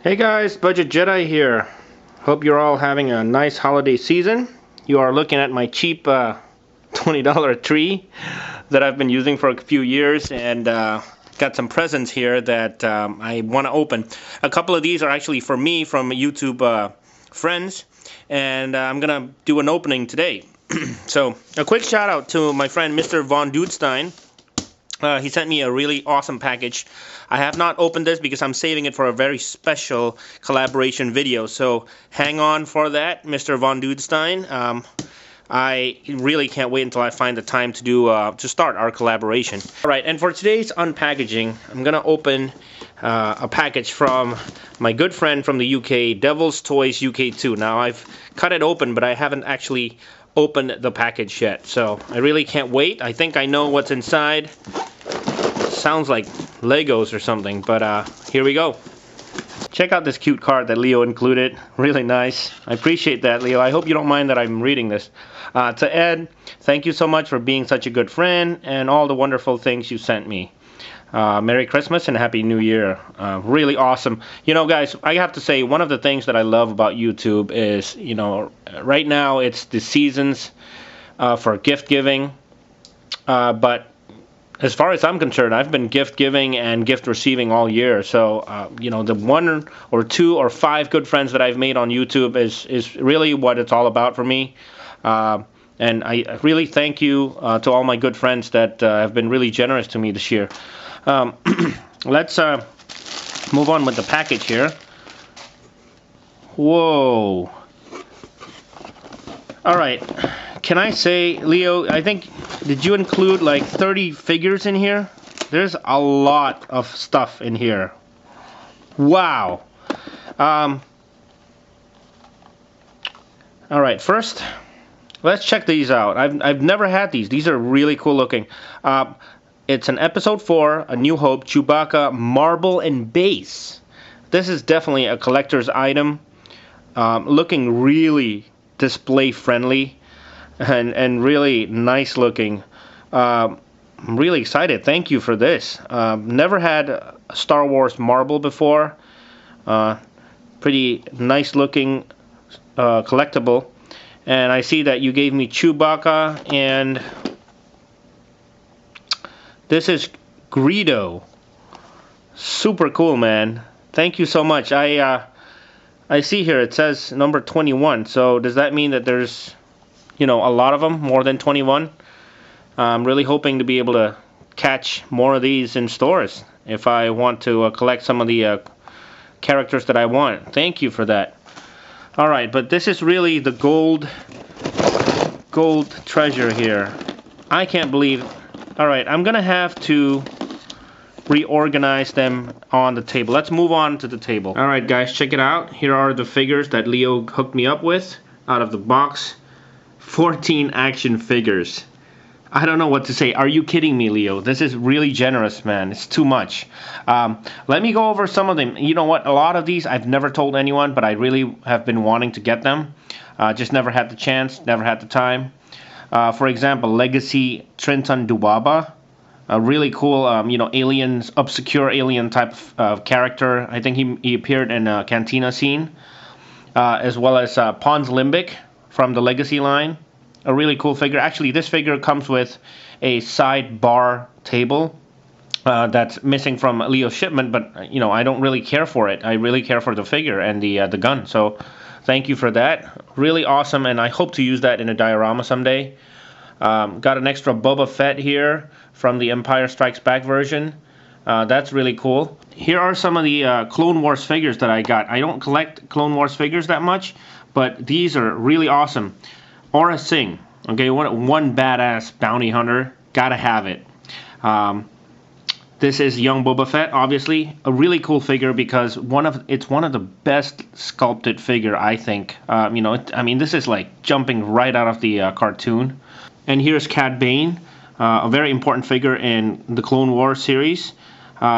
Hey guys, Budget Jedi here. Hope you're all having a nice holiday season. You are looking at my cheap $20 tree that I've been using for a few years, and got some presents here that I want to open. A couple of these are actually for me from YouTube friends, and I'm gonna do an opening today. So a quick shout out to my friend Mr. Von Dudestein. He sent me a really awesome package. I have not opened this because I'm saving it for a very special collaboration video. So hang on for that, Mr. Von Dudestein. I really can't wait until I find the time to do to start our collaboration. All right, and for today's unpackaging, I'm gonna open a package from my good friend from the UK, DevilsToysUk2. Now I've cut it open, but I haven't actually opened the package yet, so I really can't wait. I think I know what's inside. Sounds like Legos or something, but here we go. Check out this cute card that Leo included. Really nice. I appreciate that, Leo. I hope you don't mind that I'm reading this. To Ed, thank you so much for being such a good friend and all the wonderful things you sent me. Merry Christmas and Happy New Year. Really awesome. You know, guys, I have to say, one of the things that I love about YouTube is, you know, right now it's the seasons for gift giving. But as far as I'm concerned, I've been gift giving and gift receiving all year. So, you know, the 1 or 2 or 5 good friends that I've made on YouTube is really what it's all about for me. And I really thank you to all my good friends that have been really generous to me this year. Let's move on with the package here. Whoa. Alright. Can I say, Leo, I think, did you include like 30 figures in here? There's a lot of stuff in here. Wow. Alright, first, let's check these out. I've never had these. These are really cool looking. It's an Episode 4, A New Hope, Chewbacca Marble and Base. This is definitely a collector's item. Looking really display friendly and really nice looking. I'm really excited. Thank you for this. Never had a Star Wars marble before. Pretty nice looking collectible. And I see that you gave me Chewbacca, and this is Greedo. Super cool, man. Thank you so much. I see here it says number 21. So does that mean that there's, you know, a lot of them, more than 21? I'm really hoping to be able to catch more of these in stores if I want to collect some of the characters that I want. Thank you for that. Alright, but this is really the gold treasure here. I can't believe. Alright, I'm gonna have to reorganize them on the table. Let's move on to the table. Alright guys, check it out. Here are the figures that Leo hooked me up with out of the box. 14 action figures. I don't know what to say. Are you kidding me, Leo? This is really generous, man. It's too much. Let me go over some of them. You know what? A lot of these I've never told anyone, but I really have been wanting to get them. Just never had the chance, never had the time. For example, Legacy Trenton Duwaba. A really cool, you know, aliens, obscure alien type of character. I think he appeared in a Cantina scene. As well as Pons Limbic from the Legacy line. A really cool figure. Actually, this figure comes with a side bar table that's missing from Leo's shipment, but you know, I don't really care for it. I really care for the figure and the gun. So thank you for that. Really awesome, and I hope to use that in a diorama someday. Got an extra Boba Fett here from the Empire Strikes Back version. That's really cool. Here are some of the Clone Wars figures that I got. I don't collect Clone Wars figures that much, but these are really awesome. Aura Singh, okay, one badass bounty hunter, gotta have it. This is young Boba Fett, obviously a really cool figure because it's one of the best sculpted figure, I think. You know, I mean, this is like jumping right out of the cartoon. And here's Cad Bane, a very important figure in the Clone Wars series.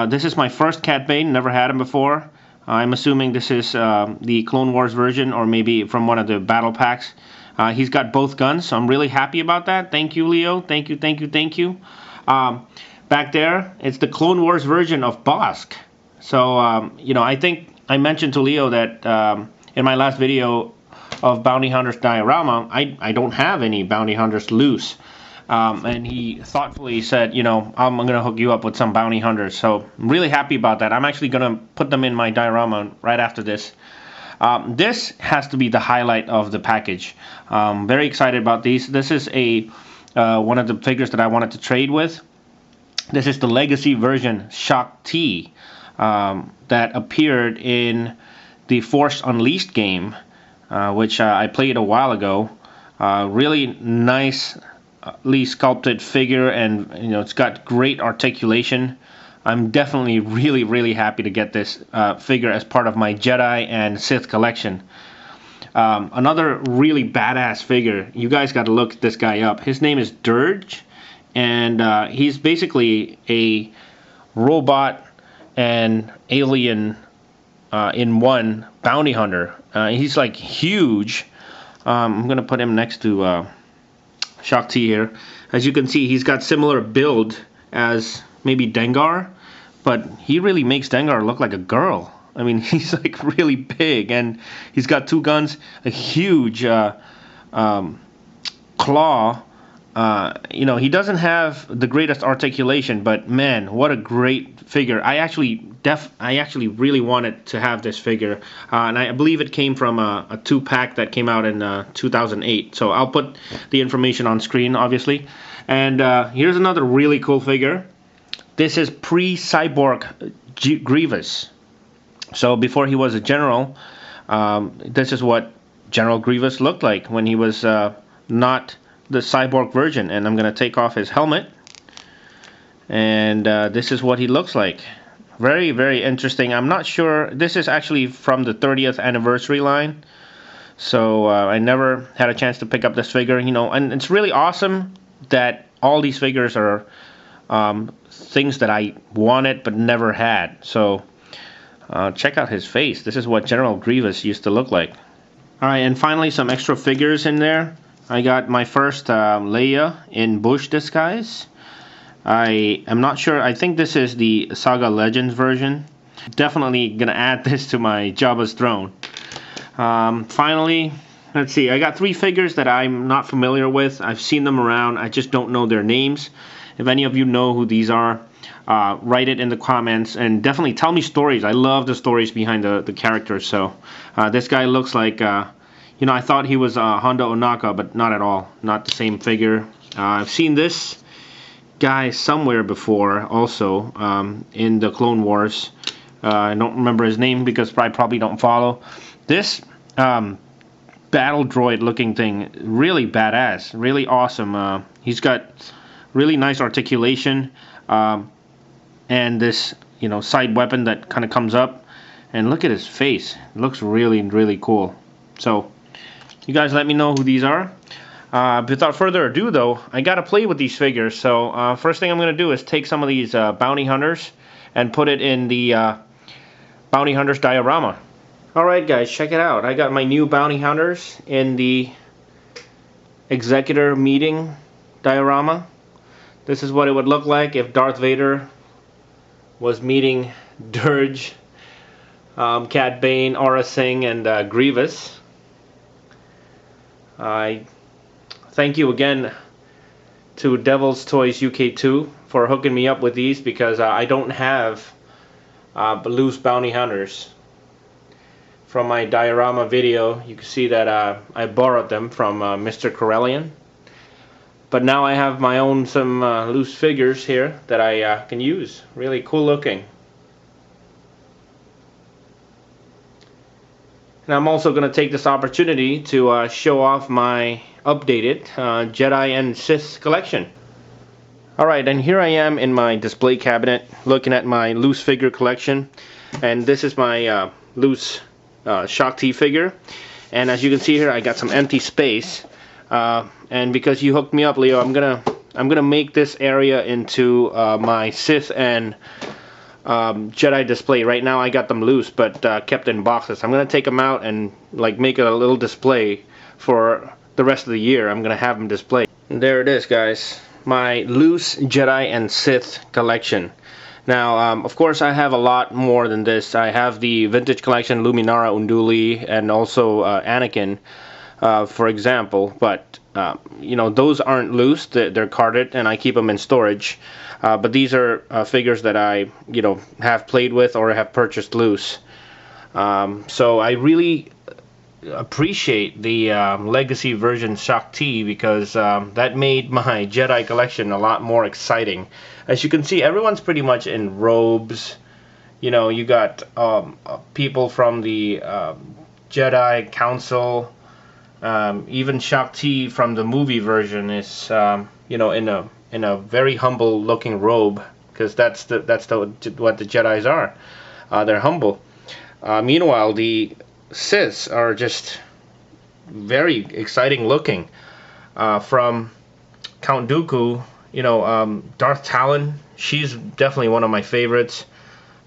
This is my first Cad Bane, never had him before. I'm assuming this is the Clone Wars version or maybe from one of the battle packs. He's got both guns, so I'm really happy about that. Thank you, Leo. Thank you. Back there, it's the Clone Wars version of Bosk. So, you know, I think I mentioned to Leo that in my last video of Bounty Hunters Diorama, I don't have any Bounty Hunters loose. And he thoughtfully said, you know, I'm going to hook you up with some Bounty Hunters. So I'm really happy about that. I'm actually going to put them in my diorama right after this. This has to be the highlight of the package. Very excited about these. This is one of the figures that I wanted to trade with. This is the Legacy version UK2 that appeared in the Force Unleashed game, which I played a while ago. Really nicely sculpted figure, and you know, it's got great articulation. I'm definitely really happy to get this figure as part of my Jedi and Sith collection. Another really badass figure. You guys got to look this guy up. His name is Dirge, and he's basically a robot and alien in one bounty hunter. He's like huge. I'm gonna put him next to UK2 here. As you can see, he's got similar build as maybe Dengar, but he really makes Dengar look like a girl. I mean, he's like really big, and he's got two guns, a huge claw. You know, he doesn't have the greatest articulation, but man, what a great figure. I actually really wanted to have this figure, and I believe it came from a 2-pack that came out in 2008. So I'll put the information on screen, obviously. And here's another really cool figure. This is pre-cyborg Grievous. So before he was a general, this is what General Grievous looked like when he was not the cyborg version. And I'm going to take off his helmet, and this is what he looks like. Very interesting. I'm not sure, this is actually from the 30th anniversary line, so I never had a chance to pick up this figure, you know. And it's really awesome that all these figures are things that I wanted but never had. So check out his face. This is what General Grievous used to look like. Alright, and finally some extra figures in there. I got my first Leia in bush disguise. I am not sure. I think this is the Saga Legends version. Definitely gonna add this to my Jabba's throne. Finally, let's see. I got 3 figures that I'm not familiar with. I've seen them around. I just don't know their names. If any of you know who these are, write it in the comments, and definitely tell me stories. I love the stories behind the characters. So this guy looks like, you know, I thought he was Hondo Ohnaka, but not at all. Not the same figure. I've seen this guy somewhere before also, in the Clone Wars. I don't remember his name because I probably don't follow. This battle droid looking thing, really badass, really awesome. He's got really nice articulation, and this, you know, side weapon that kind of comes up, and look at his face. It looks really cool. So you guys let me know who these are. Without further ado though, I gotta play with these figures. So first thing I'm gonna do is take some of these bounty hunters and put it in the bounty hunters diorama. Alright guys, check it out. I got my new bounty hunters in the executor meeting diorama. This is what it would look like if Darth Vader was meeting Dirge, Cad Bane, Aura Singh, and Grievous. I thank you again to DevilsToysUk2 for hooking me up with these, because I don't have loose bounty hunters. From my diorama video, you can see that I borrowed them from Mr. Corellian. But now I have my own some loose figures here that I can use. Really cool looking. And I'm also going to take this opportunity to show off my updated Jedi and Sith collection. Alright, and here I am in my display cabinet looking at my loose figure collection. And this is my loose UK2 figure. And as you can see here, I got some empty space. And because you hooked me up, Leo, I'm gonna make this area into my Sith and Jedi display. Right now I got them loose, but kept in boxes. I'm gonna take them out and like make a little display for the rest of the year. I'm gonna have them displayed. And there it is, guys. My loose Jedi and Sith collection. Now, of course, I have a lot more than this. I have the Vintage Collection Luminara Unduli and also Anakin, for example. But, you know, those aren't loose. They're carded, and I keep them in storage. But these are figures that I, you know, have played with or have purchased loose. So I really appreciate the Legacy version Shaak Ti, because that made my Jedi collection a lot more exciting. As you can see, everyone's pretty much in robes. You know, you got people from the Jedi Council. Even Shaak Ti from the movie version is, you know, in a very humble looking robe, because that's what the Jedis are. They're humble. Meanwhile, the Siths are just very exciting looking. From Count Dooku, you know, Darth Talon, she's definitely one of my favorites.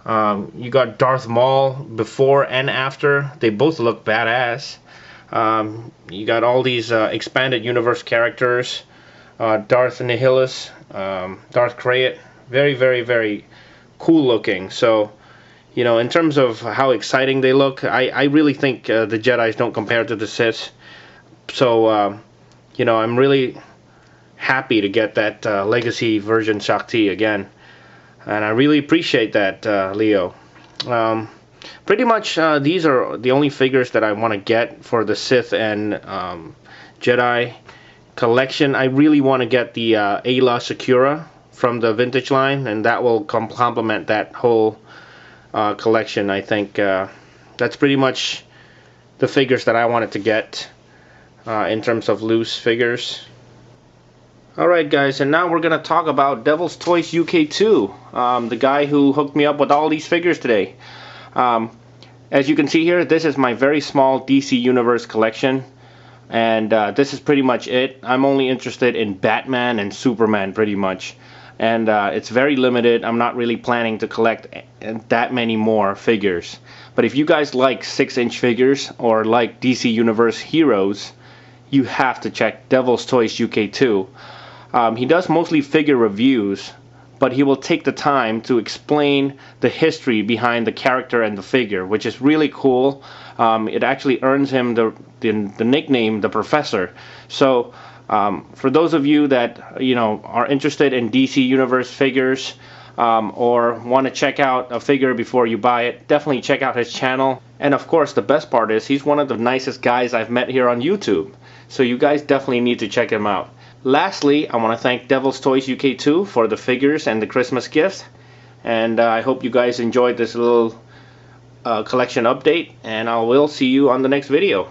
You got Darth Maul before and after. They both look badass. You got all these expanded universe characters. Darth Nihilus, Darth Krayt, very, very, very cool looking. So, you know, in terms of how exciting they look, I really think the Jedis don't compare to the Sith. So, you know, I'm really happy to get that Legacy version Shaak Ti again. And I really appreciate that, Leo. Pretty much these are the only figures that I want to get for the Sith and Jedi collection. I really want to get the Ayla Secura from the vintage line, and that will complement that whole collection. I think that's pretty much the figures that I wanted to get in terms of loose figures. Alright guys, and now we're going to talk about DevilsToysUk2, the guy who hooked me up with all these figures today. As you can see here, this is my very small DC Universe collection, and this is pretty much it. I'm only interested in Batman and Superman pretty much, and it's very limited. I'm not really planning to collect that many more figures. But if you guys like 6-inch figures or like DC Universe heroes, you have to check DevilsToysUk2. He does mostly figure reviews, but he will take the time to explain the history behind the character and the figure, which is really cool. It actually earns him the nickname the Professor. So for those of you that, you know, are interested in DC Universe figures, or want to check out a figure before you buy it, definitely check out his channel. And of course, the best part is he's one of the nicest guys I've met here on YouTube. So you guys definitely need to check him out. Lastly, I want to thank DevilsToysUk2 for the figures and the Christmas gifts. And I hope you guys enjoyed this little collection update. And I will see you on the next video.